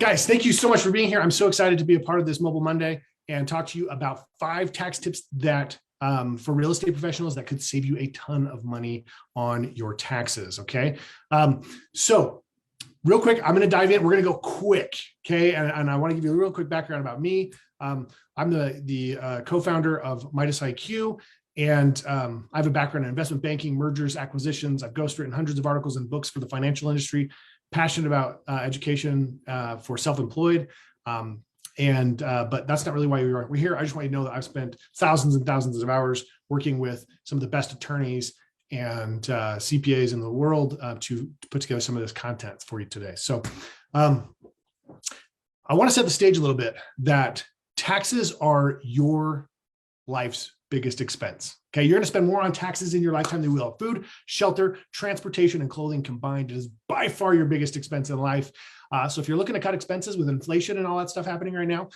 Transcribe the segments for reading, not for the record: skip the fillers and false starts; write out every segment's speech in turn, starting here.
Guys, thank you so much for being here. I'm so excited to be a part of this Mobile Monday and talk to you about 5 tax tips that for real estate professionals that could save you a ton of money on your taxes. Okay. So real quick, I'm going to dive in. We're going to go quick. Okay. And I want to give you a real quick background about me. I'm the co-founder of Midas IQ. And I have a background in investment banking, mergers, acquisitions. I've ghostwritten hundreds of articles and books for the financial industry, passionate about education for self-employed. But that's not really why we're here. I just want you to know that I've spent thousands and thousands of hours working with some of the best attorneys and CPAs in the world to put together some of this content for you today. So I want to set the stage a little bit that taxes are your life's biggest expense. Okay, you're going to spend more on taxes in your lifetime than you will food, shelter, transportation, and clothing combined. It is by far your biggest expense in life. So if you're looking to cut expenses with inflation and all that stuff happening right now,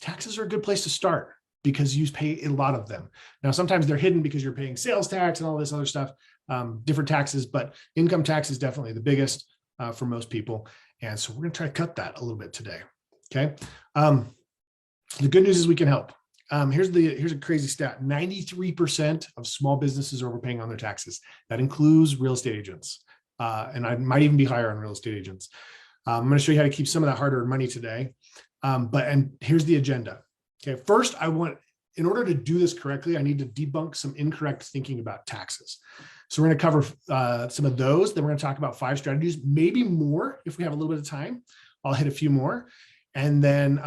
taxes are a good place to start because you pay a lot of them. Now, sometimes they're hidden because you're paying sales tax and all this other stuff, different taxes, but income tax is definitely the biggest for most people. And so we're going to try to cut that a little bit today. Okay. The good news is we can help. Here's a crazy stat. 93% of small businesses are overpaying on their taxes. That includes real estate agents. And I might even be higher on real estate agents. I'm going to show you how to keep some of that hard-earned money today. And here's the agenda. Okay. First, in order to do this correctly, I need to debunk some incorrect thinking about taxes. So we're going to cover some of those. Then we're going to talk about 5 strategies, maybe more if we have a little bit of time. I'll hit a few more. And then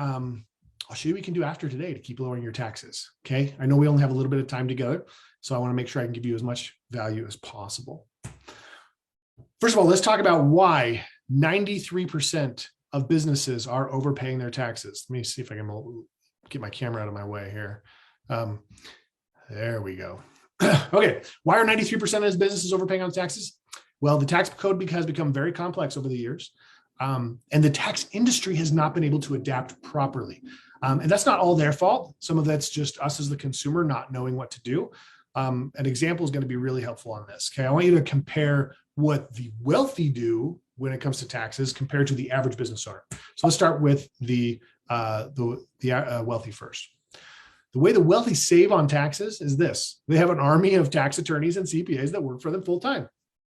I'll show you what we can do after today to keep lowering your taxes. Okay. I know we only have a little bit of time together, so I want to make sure I can give you as much value as possible. First of all, let's talk about why 93% of businesses are overpaying their taxes. Let me see if I can get my camera out of my way here. There we go. Okay. Why are 93% of businesses overpaying on taxes? Well, the tax code has become very complex over the years. And the tax industry has not been able to adapt properly. And that's not all their fault. Some of that's just us as the consumer not knowing what to do. An example is going to be really helpful on this. Okay, I want you to compare what the wealthy do when it comes to taxes compared to the average business owner. So let's start with the wealthy first. The way the wealthy save on taxes is this. They have an army of tax attorneys and CPAs that work for them full time.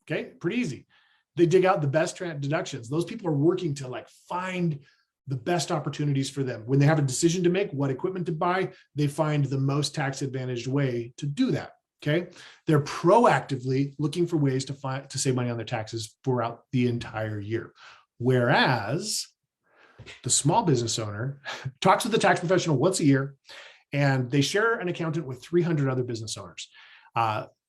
Okay, pretty easy. They dig out the best deductions. Those people are working to find the best opportunities for them. When they have a decision to make, what equipment to buy, they find the most tax advantaged way to do that. Okay. They're proactively looking for ways to save money on their taxes throughout the entire year. Whereas the small business owner talks with the tax professional once a year and they share an accountant with 300 other business owners.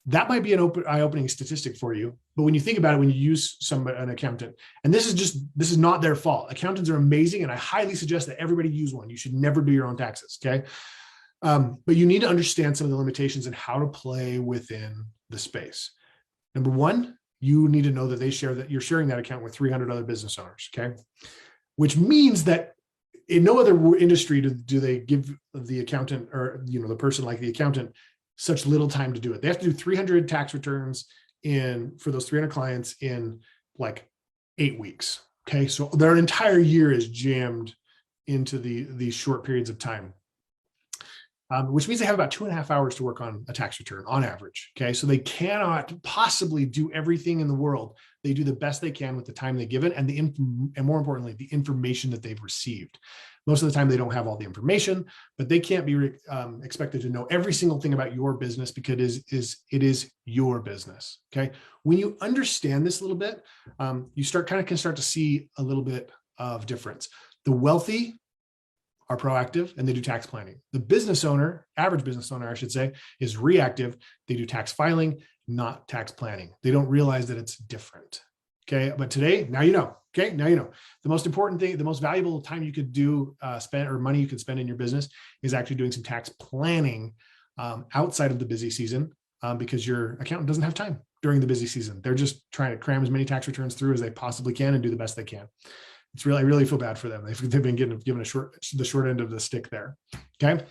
That might be an eye-opening statistic for you. But when you think about it, when you use an accountant, and this is not their fault. Accountants are amazing. And I highly suggest that everybody use one. You should never do your own taxes. Okay. But you need to understand some of the limitations and how to play within the space. Number one, you need to know that you're sharing that account with 300 other business owners. Okay. Which means that in no other industry do they give the accountant or, the person like the accountant such little time to do it. They have to do 300 tax returns for those 300 clients in 8 weeks. Okay. So their entire year is jammed into these short periods of time, which means they have about 2.5 hours to work on a tax return on average. Okay. So they cannot possibly do everything in the world. They do the best they can with the time they give it and more importantly, the information that they've received. Most of the time they don't have all the information, but they can't be expected to know every single thing about your business because it is your business. Okay. When you understand this a little bit, you can start to see a little bit of difference. The wealthy are proactive and they do tax planning. The average business owner, I should say, is reactive. They do tax filing, not tax planning. They don't realize that it's different. Okay. But today, now you know. Okay. Now you know. The most important thing, the most valuable time you could spend or money you could spend in your business is actually doing some tax planning outside of the busy season because your accountant doesn't have time during the busy season. They're just trying to cram as many tax returns through as they possibly can and do the best they can. I really feel bad for them. They've been given the short end of the stick there. Okay.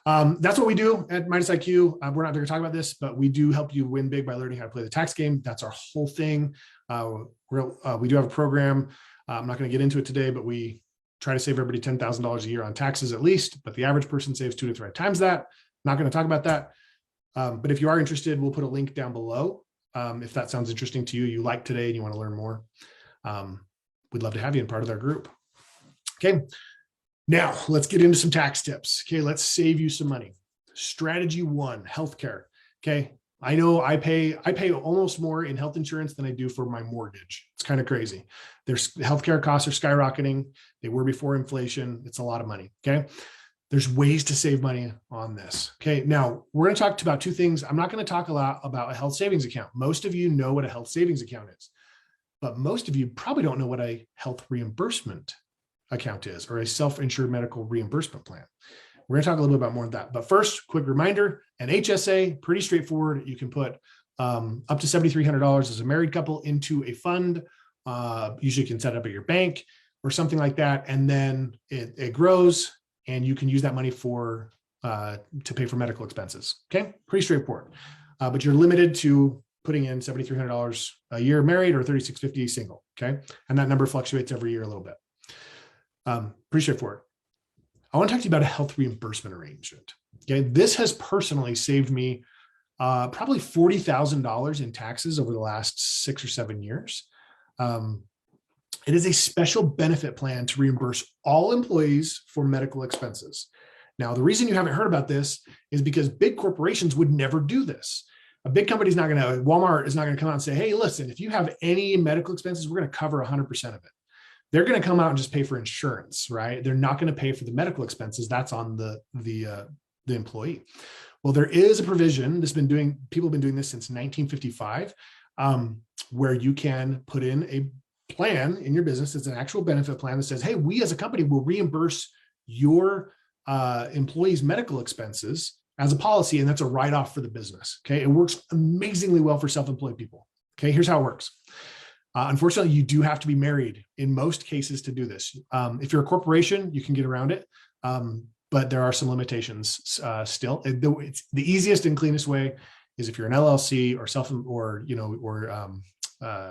That's what we do at Midas IQ. We're not going to talk about this, but we do help you win big by learning how to play the tax game. That's our whole thing. We do have a program. I'm not going to get into it today, but we try to save everybody $10,000 a year on taxes at least, but the average person saves 2 to 3 times that. Not going to talk about that. But if you are interested, we'll put a link down below. If that sounds interesting to you, you like today and you want to learn more, we'd love to have you in part of our group. Okay. Now let's get into some tax tips. Okay. Let's save you some money. Strategy 1, healthcare. Okay. I know I pay almost more in health insurance than I do for my mortgage. It's kind of crazy. There's healthcare costs are skyrocketing. They were before inflation. It's a lot of money. Okay. There's ways to save money on this. Okay. Now we're going to talk about 2 things. I'm not going to talk a lot about a health savings account. Most of you know what a health savings account is, but most of you probably don't know what a health reimbursement account is, or a self-insured medical reimbursement plan. We're going to talk a little bit about more of that. But first, quick reminder, an HSA, pretty straightforward. You can put up to $7,300 as a married couple into a fund. Usually you can set it up at your bank or something like that. And then it grows and you can use that money to pay for medical expenses. Okay, pretty straightforward. But you're limited to putting in $7,300 a year married or $3,650 single. Okay, and that number fluctuates every year a little bit. Pretty straightforward. I want to talk to you about a health reimbursement arrangement. Okay, this has personally saved me probably $40,000 in taxes over the last 6 or 7 years. It is a special benefit plan to reimburse all employees for medical expenses. Now, the reason you haven't heard about this is because big corporations would never do this. A big company's not going to, Walmart is not going to come out and say, hey, listen, if you have any medical expenses, we're going to cover 100% of it. They're going to come out and just pay for insurance, right? They're not going to pay for the medical expenses. That's on the employee. Well, there is a provision. People have been doing this since 1955, where you can put in a plan in your business. It's an actual benefit plan that says, hey, we as a company will reimburse your employees' medical expenses as a policy, and that's a write-off for the business. Okay, it works amazingly well for self-employed people. Okay, here's how it works. Unfortunately, you do have to be married in most cases to do this. If you're a corporation, you can get around it, but there are some limitations still. It's the easiest and cleanest way is if you're an LLC or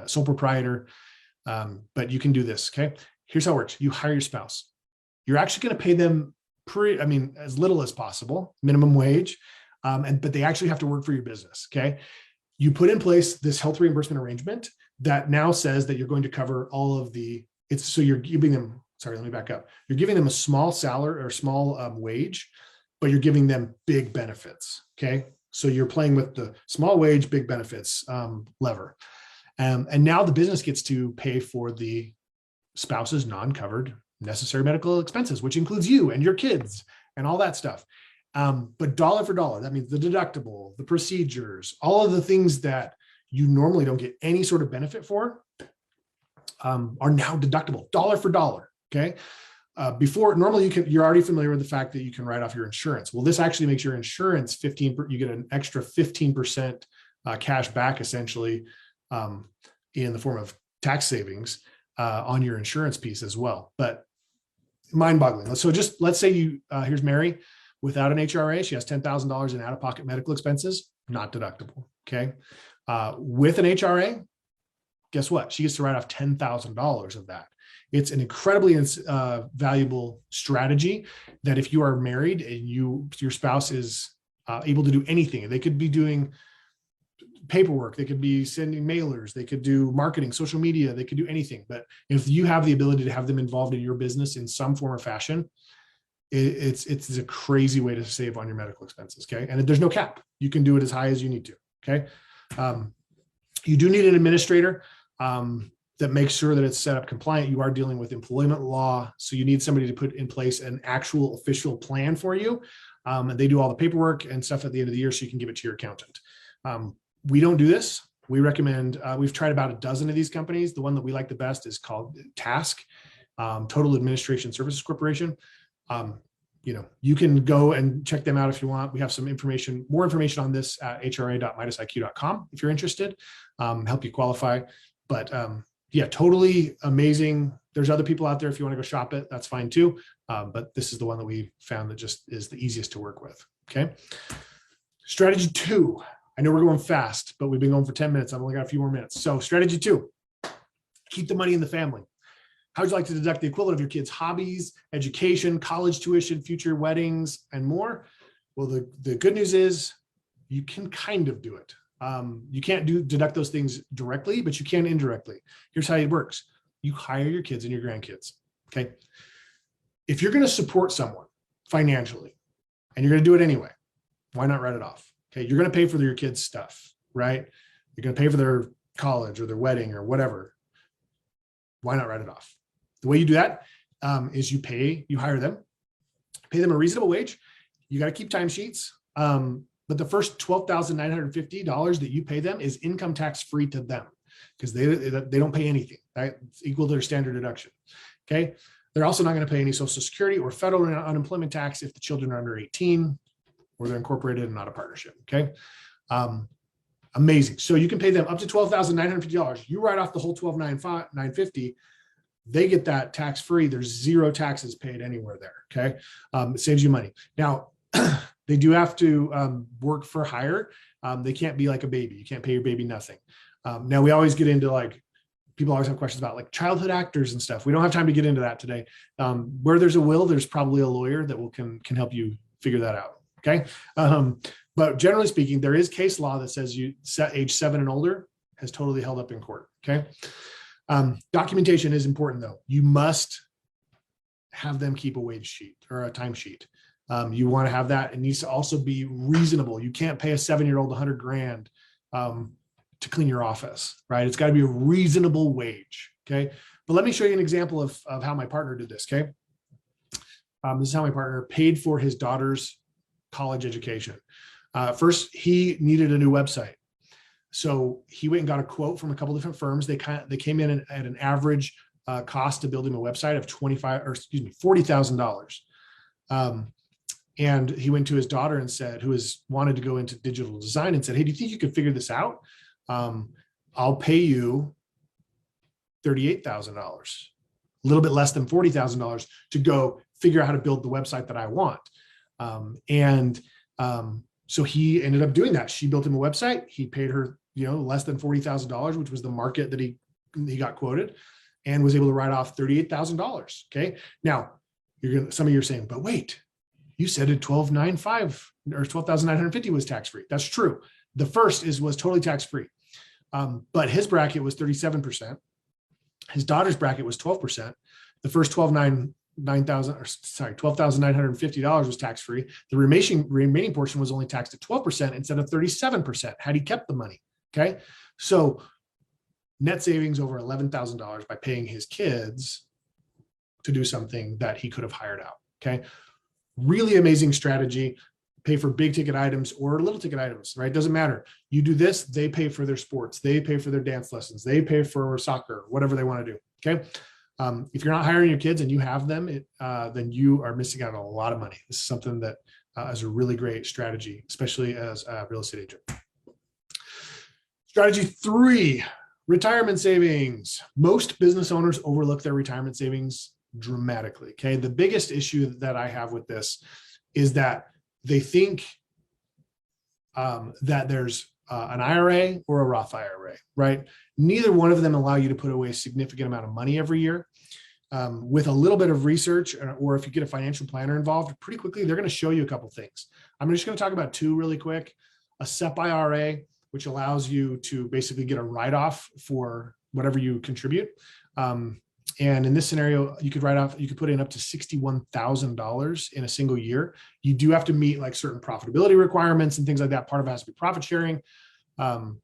sole proprietor. But you can do this. Okay, here's how it works. You hire your spouse. You're actually going to pay them as little as possible, minimum wage, but they actually have to work for your business. Okay, you put in place this health reimbursement arrangement that now says that you're going to cover all of you're giving them, sorry, let me back up. You're giving them a small salary or small wage, but you're giving them big benefits. Okay. So you're playing with the small wage, big benefits lever. And now the business gets to pay for the spouse's non-covered necessary medical expenses, which includes you and your kids and all that stuff. But dollar for dollar, that means the deductible, the procedures, all of the things that you normally don't get any sort of benefit for are now deductible, dollar for dollar. Okay. Before, normally you're already familiar with the fact that you can write off your insurance. Well, this actually makes your insurance you get an extra 15% cash back essentially in the form of tax savings on your insurance piece as well. But mind-boggling. So let's say here's Mary without an HRA. She has $10,000 in out-of-pocket medical expenses, not deductible. Okay. With an HRA, guess what? She gets to write off $10,000 of that. It's an incredibly valuable strategy that if you are married and your spouse is able to do anything, they could be doing paperwork, they could be sending mailers, they could do marketing, social media, they could do anything. But if you have the ability to have them involved in your business in some form or fashion, it's a crazy way to save on your medical expenses. Okay. And there's no cap. You can do it as high as you need to. Okay. You do need an administrator that makes sure that it's set up compliant. You are dealing with employment law. So you need somebody to put in place an actual official plan for you. And they do all the paperwork and stuff at the end of the year so you can give it to your accountant. We don't do this. We recommend, we've tried about a dozen of these companies. The one that we like the best is called Task, Total Administration Services Corporation. You can go and check them out if you want. We have some more information on this at hra.midasiq.com if you're interested, help you qualify. But yeah, totally amazing. There's other people out there. If you want to go shop it, that's fine too. But this is the one that we found that just is the easiest to work with. Okay. Strategy 2. I know we're going fast, but we've been going for 10 minutes. I've only got a few more minutes. So strategy 2, keep the money in the family. How would you like to deduct the equivalent of your kids' hobbies, education, college tuition, future weddings, and more? Well, the good news is you can kind of do it. You can't deduct those things directly, but you can indirectly. Here's how it works. You hire your kids and your grandkids, okay? If you're going to support someone financially and you're going to do it anyway, why not write it off? Okay, you're going to pay for your kids' stuff, right? You're going to pay for their college or their wedding or whatever. Why not write it off? The way you do that is you hire them, pay them a reasonable wage. You got to keep timesheets. But the first $12,950 that you pay them is income tax free to them because they don't pay anything. Right? It's equal to their standard deduction. Okay. They're also not going to pay any Social Security or federal unemployment tax if the children are under 18 or they're incorporated and not a partnership. Okay. Amazing. So you can pay them up to $12,950. You write off the whole $12,950. They get that tax free. There's zero taxes paid anywhere there. Okay. It saves you money. Now, they do have to work for hire. They can't be like a baby. You can't pay your baby nothing. Now we always get into people always have questions about childhood actors and stuff. We don't have time to get into that today. Where there's a will, there's probably a lawyer that can help you figure that out. Okay. But generally speaking, there is case law that says you set age 7 and older has totally held up in court. Okay. Documentation is important though. You must have them keep a wage sheet or a timesheet. You want to have that. It needs to also be reasonable. You can't pay a 7-year-old $100,000 to clean your office, right? It's got to be a reasonable wage. Okay. But let me show you an example of how my partner did this. Okay. This is how my partner paid for his daughter's college education. First, he needed a new website. So he went and got a quote from a couple different firms. They came in at an average cost to build him a website of $40,000. And he went to his daughter and said, who wanted to go into digital design, and said, hey, do you think you could figure this out? I'll pay you $38,000, a little bit less than $40,000 to go figure out how to build the website that I want. So he ended up doing that. She built him a website. He paid her, less than $40,000, which was the market that he got quoted, and was able to write off $38,000. Okay. Now some of you are saying, but wait, you said it 12,950 or 12,950 was tax-free. That's true. The first was totally tax-free. But his bracket was 37%. His daughter's bracket was 12%. The first $12,950 was tax-free. The remaining portion was only taxed at 12% instead of 37% had he kept the money. Okay. So net savings over $11,000 by paying his kids to do something that he could have hired out. Okay. Really amazing strategy. Pay for big ticket items or little ticket items, right? Doesn't matter. You do this, they pay for their sports. They pay for their dance lessons. They pay for soccer, whatever they want to do. Okay. If you're not hiring your kids and you have them, then you are missing out on a lot of money. This is something that is a really great strategy, especially as a real estate agent. Strategy 3, retirement savings. Most business owners overlook their retirement savings dramatically. Okay. The biggest issue that I have with this is that they think that there's an IRA or a Roth IRA, right? Neither one of them allow you to put away a significant amount of money every year. With a little bit of research, or if you get a financial planner involved, pretty quickly, they're going to show you a couple things. I'm just going to talk about 2 really quick. A SEP IRA, which allows you to basically get a write-off for whatever you contribute. And in this scenario, you could put in up to $61,000 in a single year. You do have to meet certain profitability requirements and things like that. Part of it has to be profit sharing. All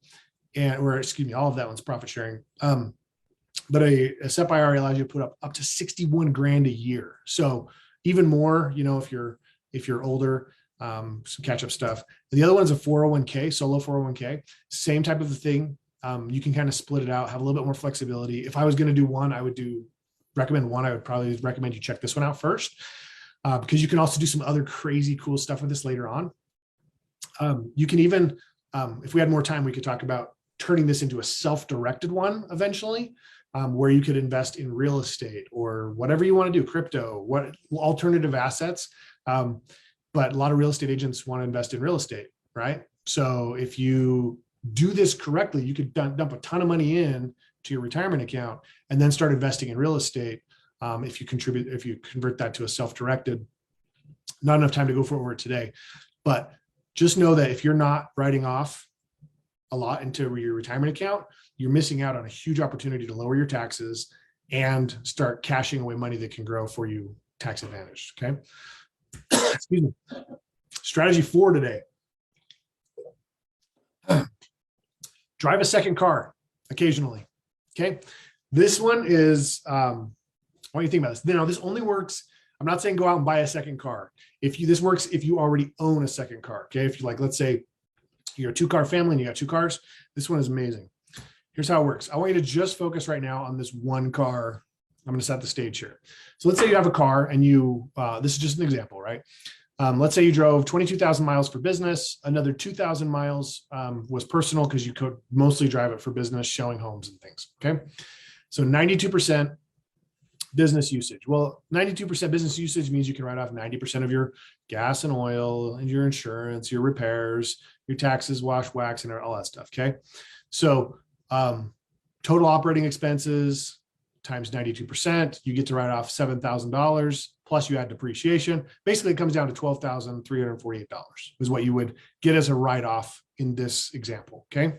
of that one's profit sharing. But a SEP IRA allows you to put up to $61,000 a year. So even more, if you're older, some catch up stuff. The other one is a 401k, solo 401k, same type of a thing. You can kind of split it out, have a little bit more flexibility. If I was going to do one, I would recommend one. I would probably recommend you check this one out first, because you can also do some other crazy cool stuff with this later on. You can even, if we had more time, we could talk about turning this into a self-directed one eventually, where you could invest in real estate or whatever you want to do, crypto, what alternative assets. But a lot of real estate agents want to invest in real estate, right? So if you do this correctly, you could dump a ton of money in to your retirement account and then start investing in real estate. If you convert that to a self-directed, not enough time to go over it today, but just know that if you're not writing off a lot into your retirement account, you're missing out on a huge opportunity to lower your taxes and start cashing away money that can grow for you tax advantage. Okay. Excuse me. Strategy 4 today. Drive a second car occasionally. Okay. This one is, I want you to think about this. Now, this only works. I'm not saying go out and buy a second car. This works if you already own a second car. Okay. If you like, let's say you're a 2-car family and you got 2 cars, this one is amazing. Here's how it works. I want you to just focus right now on this one car. I'm going to set the stage here. So let's say you have a car and this is just an example, right? Let's say you drove 22,000 miles for business. Another 2,000 miles was personal because you could mostly drive it for business, showing homes and things. Okay. So 92% business usage. Well, 92% business usage means you can write off 90% of your gas and oil and your insurance, your repairs, your taxes, wash, wax, and all that stuff. Okay. So total operating expenses times 92%, you get to write off $7,000 plus you add depreciation. Basically, it comes down to $12,348 is what you would get as a write-off in this example. Okay.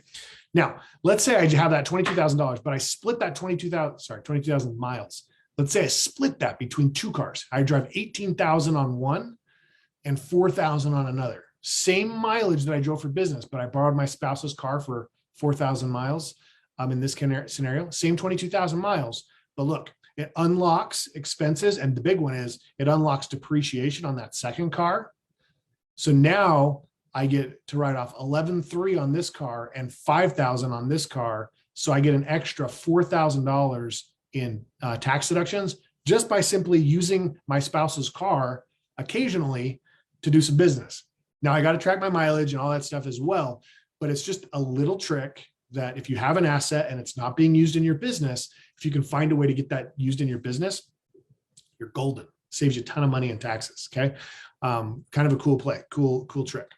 Now, let's say I have that $22,000, but I split that 22,000 miles. Let's say I split that between 2 cars. I drive 18,000 on one and 4,000 on another. Same mileage that I drove for business, but I borrowed my spouse's car for 4,000 miles. In this scenario, same 22,000 miles, but look, it unlocks expenses. And the big one is it unlocks depreciation on that second car. So now I get to write off 11,300 on this car and 5,000 on this car. So I get an extra $4,000 in tax deductions just by simply using my spouse's car occasionally to do some business. Now I got to track my mileage and all that stuff as well, but it's just a little trick that if you have an asset and it's not being used in your business, if you can find a way to get that used in your business, you're golden. Saves you a ton of money in taxes. Okay. Kind of a cool play, cool trick.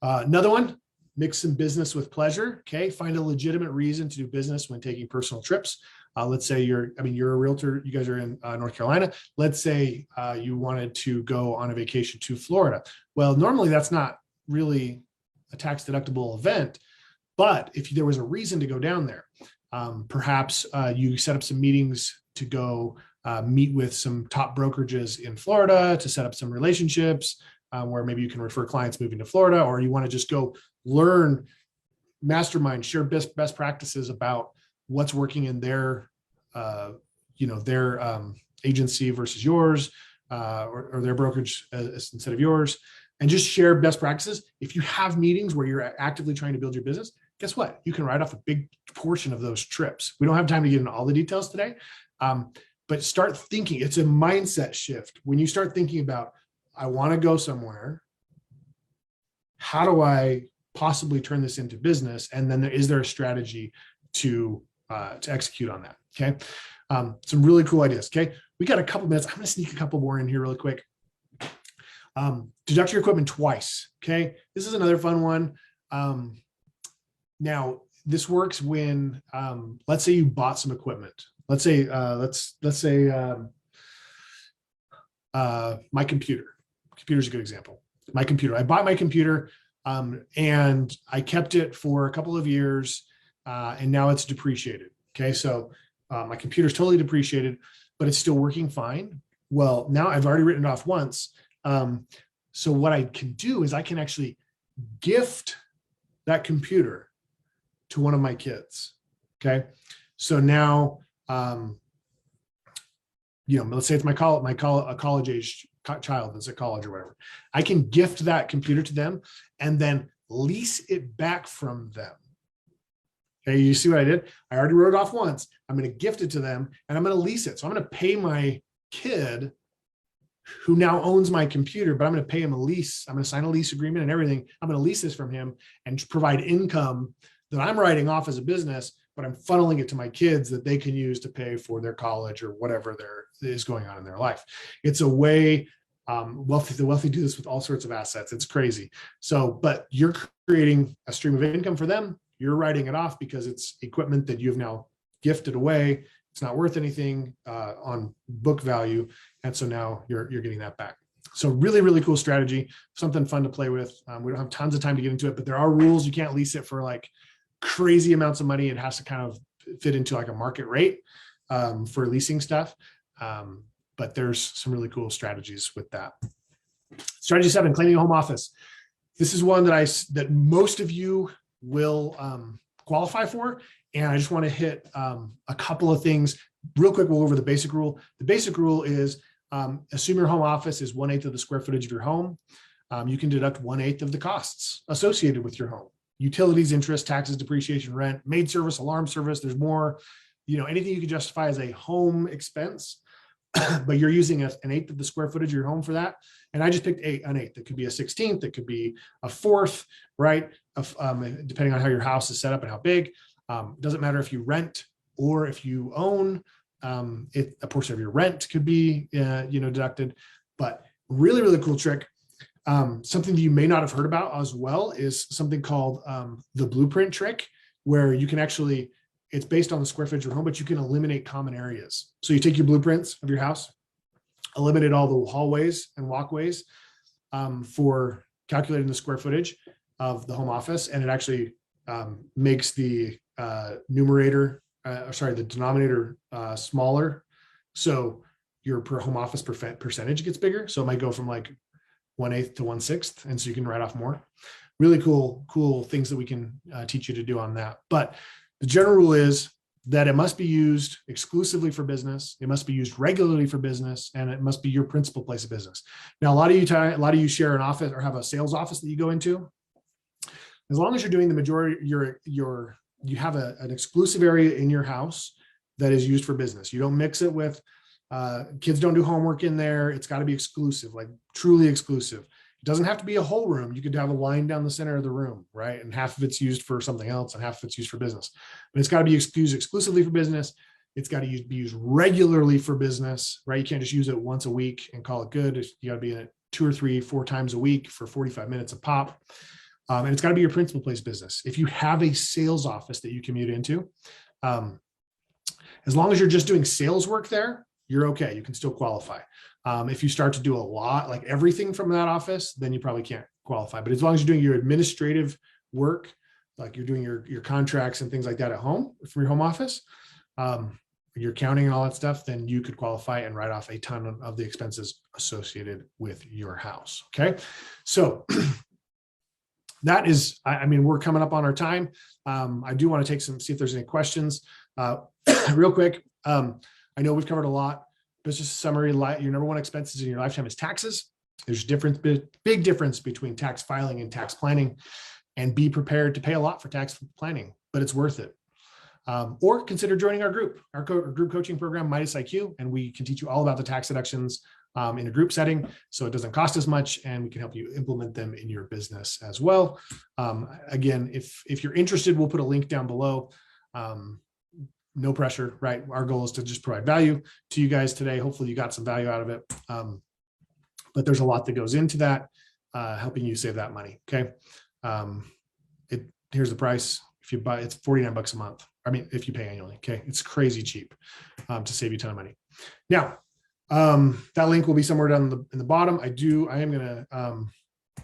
Another one, mix some business with pleasure. Okay. Find a legitimate reason to do business when taking personal trips. Let's say you're a realtor, you guys are in North Carolina. Let's say you wanted to go on a vacation to Florida. Well, normally that's not really a tax deductible event, but if there was a reason to go down there, perhaps you set up some meetings to go meet with some top brokerages in Florida to set up some relationships where maybe you can refer clients moving to Florida, or you want to just go learn, mastermind, share best practices about what's working in their agency versus yours, or their brokerage instead of yours, and just share best practices. If you have meetings where you're actively trying to build your business, guess what? You can write off a big portion of those trips. We don't have time to get into all the details today, but start thinking. It's a mindset shift. When you start thinking about, I want to go somewhere, how do I possibly turn this into business? And then is there a strategy to execute on that? Okay. Some really cool ideas. Okay. We got a couple minutes. I'm going to sneak a couple more in here really quick. Deduct your equipment twice. Okay. This is another fun one. Now this works when, let's say you bought some equipment. Let's say my computer. Computer's a good example. My computer. I bought my computer, and I kept it for a couple of years, and now it's depreciated. Okay, so my computer's totally depreciated, but it's still working fine. Well, now I've already written it off once. So what I can do is I can actually gift that computer to one of my kids. Okay, so now, let's say it's a college age child that's at college or whatever. I can gift that computer to them and then lease it back from them. Okay, you see what I did? I already wrote it off once. I'm going to gift it to them and I'm going to lease it. So I'm going to pay my kid who now owns my computer, but I'm going to pay him a lease. I'm going to sign a lease agreement and everything. I'm going to lease this from him and provide income that I'm writing off as a business, but I'm funneling it to my kids that they can use to pay for their college or whatever is going on in their life. It's a way, the wealthy do this with all sorts of assets. It's crazy. So, but you're creating a stream of income for them. You're writing it off because it's equipment that you've now gift it away. It's not worth anything on book value. And so now you're getting that back. So really, really cool strategy, something fun to play with. We don't have tons of time to get into it, but there are rules. You can't lease it for like crazy amounts of money. It has to kind of fit into like a market rate for leasing stuff. But there's some really cool strategies with that. Strategy 7, claiming a home office. This is one that most of you will qualify for. And I just want to hit a couple of things real quick. We'll go over the basic rule. The basic rule is assume your home office is 1/8 of the square footage of your home. You can deduct 1/8 of the costs associated with your home. Utilities, interest, taxes, depreciation, rent, maid service, alarm service. There's more, anything you can justify as a home expense, but you're using an 1/8 of the square footage of your home for that. And I just picked an 1/8. It could be a 1/16. It could be a 1/4, right? Depending on how your house is set up and how big. It doesn't matter if you rent or if you own. A portion of your rent could be, deducted. But really, really cool trick. Something that you may not have heard about as well is something called the blueprint trick, where you can actually, it's based on the square footage of your home, but you can eliminate common areas. So you take your blueprints of your house, eliminate all the hallways and walkways for calculating the square footage of the home office, and it actually makes the the denominator smaller. So your per home office percentage gets bigger. So it might go from like 1/8 to 1/6. And so you can write off more. Really cool things that we can teach you to do on that. But the general rule is that it must be used exclusively for business. It must be used regularly for business, and it must be your principal place of business. Now, a lot of you share an office or have a sales office that you go into. As long as you're doing the majority, you have an exclusive area in your house that is used for business. You don't mix it with kids don't do homework in there. It's got to be exclusive, like truly exclusive. It doesn't have to be a whole room. You could have a line down the center of the room, right? And half of it's used for something else and half of it's used for business. But it's got to be used exclusively for business. It's got to be used regularly for business, right? You can't just use it once a week and call it good. You got to be in it 2 or 3, 4 times a week for 45 minutes a pop. And it's got to be your principal place of business. If you have a sales office that you commute into, as long as you're just doing sales work there, you're okay. You can still qualify. If you start to do a lot, like everything from that office, then you probably can't qualify. But as long as you're doing your administrative work, like you're doing your contracts and things like that at home from your home office, your accounting and all that stuff, then you could qualify and write off a ton of the expenses associated with your house. Okay. So that is, we're coming up on our time. I do want to see if there's any questions real quick. I know we've covered a lot, but it's just a summary. Your number one expenses in your lifetime is taxes. There's big difference between tax filing and tax planning, and be prepared to pay a lot for tax planning, but it's worth it. Or consider joining our group coaching program, Midas IQ, and we can teach you all about the tax deductions in a group setting, so it doesn't cost as much, and we can help you implement them in your business as well. Again, if you're interested, we'll put a link down below. No pressure, right? Our goal is to just provide value to you guys today. Hopefully you got some value out of it. But there's a lot that goes into that, helping you save that money. Okay. Here's the price. If you buy, it's $49 a month. If you pay annually. Okay. It's crazy cheap to save you a ton of money. Now, that link will be somewhere down in the bottom. I am going to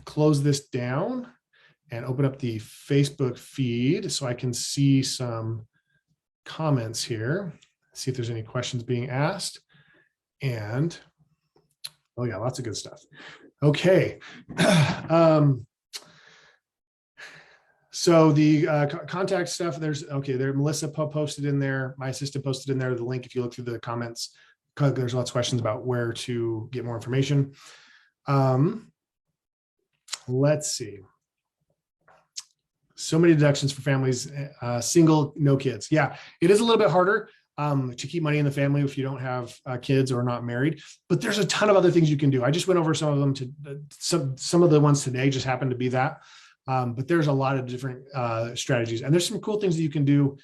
close this down and open up the Facebook feed so I can see some comments here, see if there's any questions being asked. And oh yeah, lots of good stuff. Okay. So the contact stuff, there's Melissa posted in there, my assistant posted in there the link. If you look through the comments, there's lots of questions about where to get more information. Let's see. So many deductions for families, single, no kids. Yeah, it is a little bit harder to keep money in the family if you don't have kids or not married, but there's a ton of other things you can do. I just went over some of them some of the ones today just happened to be that, but there's a lot of different strategies, and there's some cool things that you can do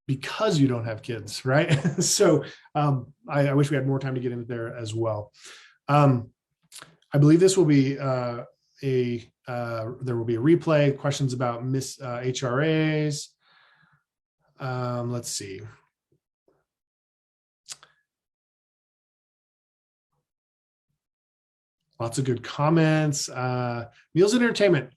because you don't have kids, right? So I wish we had more time to get into there as well. I believe this will be there will be a replay, questions about HRAs. Let's see. Lots of good comments. Meals and entertainment.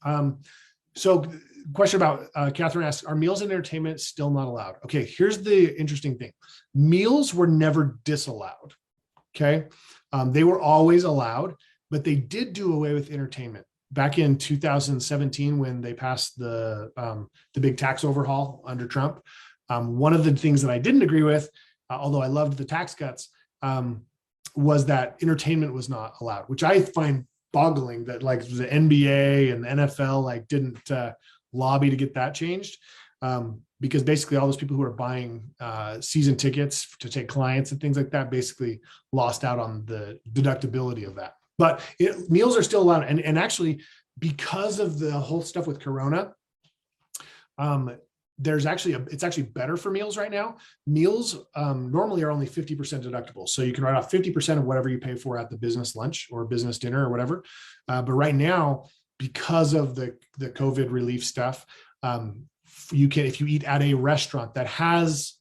So question about Catherine asks, are meals and entertainment still not allowed? Okay, here's the interesting thing. Meals were never disallowed. Okay. They were always allowed, but they did do away with entertainment back in 2017 when they passed the big tax overhaul under Trump. One of the things that I didn't agree with, although I loved the tax cuts, was that entertainment was not allowed, which I find boggling that like the NBA and the NFL like didn't lobby to get that changed. Because basically all those people who are buying season tickets to take clients and things like that basically lost out on the deductibility of that. But meals are still allowed. And actually, because of the whole stuff with Corona, it's actually better for meals right now. Meals normally are only 50% deductible. So you can write off 50% of whatever you pay for at the business lunch or business dinner or whatever. But right now, because of the COVID relief stuff, you can, if you eat at a restaurant that has,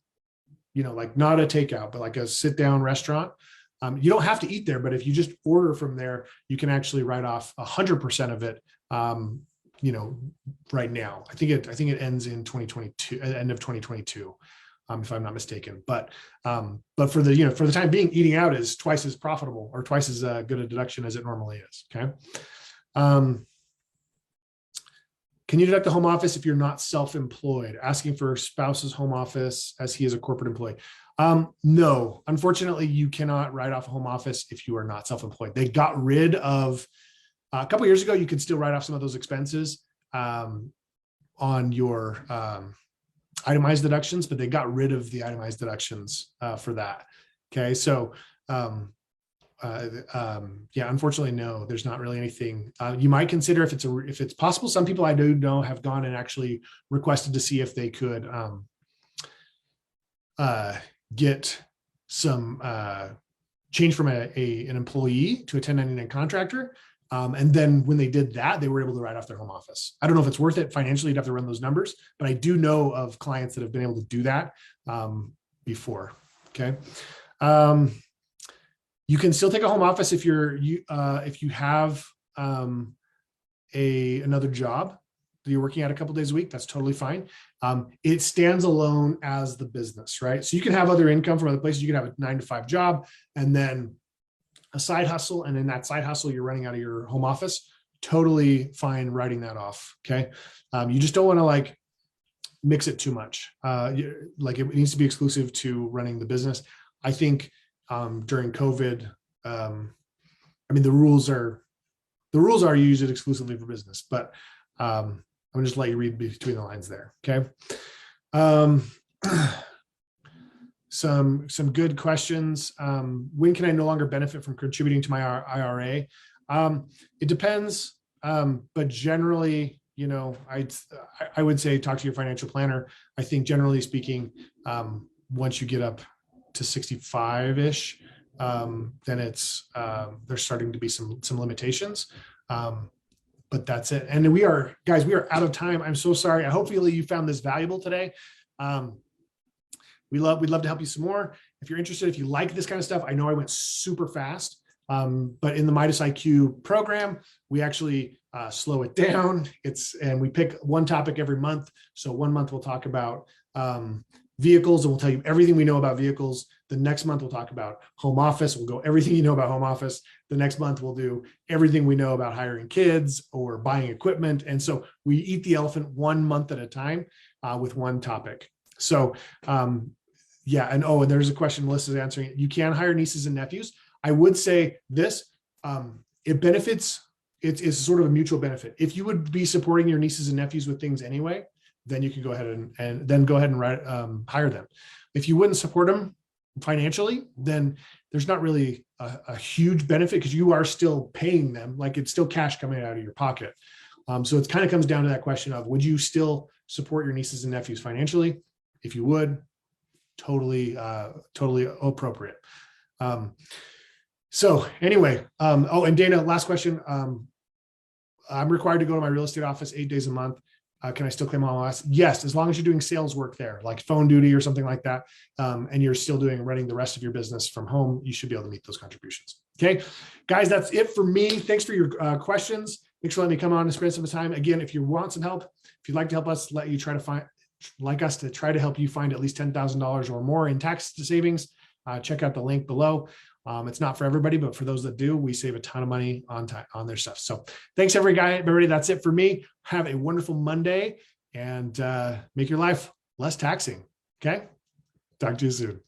like not a takeout, but like a sit down restaurant, you don't have to eat there, but if you just order from there, you can actually write off 100% of it. Right now, I think it ends in 2022, end of 2022, if I'm not mistaken. But for the time being, eating out is twice as profitable or twice as good a deduction as it normally is. Okay. Can you deduct the home office if you're not self-employed? Asking for spouse's home office as he is a corporate employee. No, unfortunately, you cannot write off a home office if you are not self-employed. They got rid of, a couple of years ago, you could still write off some of those expenses on your itemized deductions, but they got rid of the itemized deductions for that. Okay, so unfortunately, no, there's not really anything. You might consider if it's possible. Some people I do know have gone and actually requested to see if they could get some change from an employee to a 1099 contractor. And then when they did that, they were able to write off their home office. I don't know if it's worth it financially. You'd have to run those numbers, but I do know of clients that have been able to do that before. Okay. You can still take a home office if you have another job that you're working at a couple days a week. That's totally fine. It stands alone as the business, right? So you can have other income from other places. You can have a 9-to-5 job and then a side hustle, and in that side hustle, you're running out of your home office. Totally fine writing that off. Okay, you just don't want to like mix it too much. Like it needs to be exclusive to running the business. I think during COVID, the rules are you use it exclusively for business, but I'm gonna just let you read between the lines there. Okay. Some good questions. When can I no longer benefit from contributing to my IRA? It depends, but generally, I would say talk to your financial planner. I think generally speaking, once you get up to 65-ish, then it's there's starting to be some limitations. But that's it. And we are out of time. I'm so sorry. Hopefully you found this valuable today. We'd love to help you some more. If you're interested, if you like this kind of stuff, I know I went super fast, but in the Midas IQ program, we actually slow it down. And we pick one topic every month. So one month we'll talk about vehicles, and we'll tell you everything we know about vehicles. The next month we'll talk about home office. We'll go everything you know about home office. The next month we'll do everything we know about hiring kids or buying equipment. And so we eat the elephant 1 month at a time with one topic. So and there's a question Melissa's answering. You can hire nieces and nephews. I would say this, it benefits, it's sort of a mutual benefit. If you would be supporting your nieces and nephews with things anyway, then you can go ahead and hire them. If you wouldn't support them financially, then there's not really a huge benefit because you are still paying them. Like it's still cash coming out of your pocket. So it kind of comes down to that question of, would you still support your nieces and nephews financially? If you would, totally appropriate. So anyway, and Dana, last question. I'm required to go to my real estate office 8 days a month. Can I still claim MLS? Yes, as long as you're doing sales work there, like phone duty or something like that, and you're still running the rest of your business from home, you should be able to meet those contributions. Okay, guys, that's it for me. Thanks for your questions. Thanks for letting me come on and spend some time. Again, if you want some help, if you'd like to help us, try to help you find at least $10,000 or more in tax savings, check out the link below. It's not for everybody, but for those that do, we save a ton of money on their stuff. So thanks everybody. That's it for me. Have a wonderful Monday and make your life less taxing. Okay. Talk to you soon.